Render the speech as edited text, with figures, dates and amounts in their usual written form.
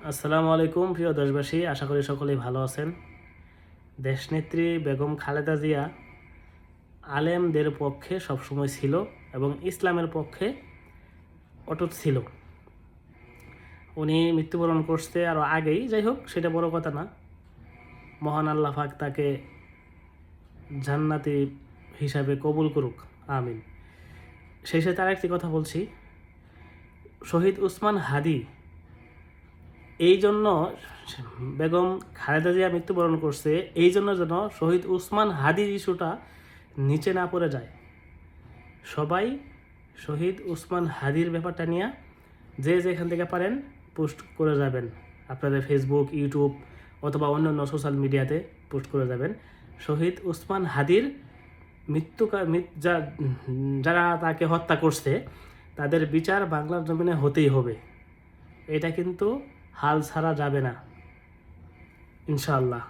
আসসালামু আলাইকুম প্রিয় দেশবাসী, আশা করি সকলেই ভালো আছেন। দেশনেত্রী বেগম খালেদা জিয়া আলেমদের পক্ষে সবসময় ছিল এবং ইসলামের পক্ষে অটুট ছিল। উনি মৃত্যুবরণ করতে আরও আগেই, যাই হোক সেটা বড় কথা না। মহান আল্লাহ পাক তাকে জান্নাতি হিসাবে কবুল করুক, আমিন। সেই সাথে আরেকটি কথা বলছি, শহীদ উসমান হাদি এই জন্য বেগম খালেদা জিয়া মৃত্যুবরণ করছে, এই জন্য যেন শহীদ উসমান হাদির ইস্যুটা নিচে না পড়ে যায়। সবাই শহীদ উসমান হাদির ব্যাপারটা নিয়ে যে যেখান থেকে পারেন পোস্ট করে যাবেন, আপনাদের ফেসবুক, ইউটিউব অথবা অন্যান্য সোশ্যাল মিডিয়াতে পোস্ট করে যাবেন। শহীদ উসমান হাদির যারা তাকে হত্যা করছে তাদের বিচার বাংলার জমিনে হতেই হবে। এটা কিন্তু হাল ছাড়া যাবে না, ইনশাআল্লাহ।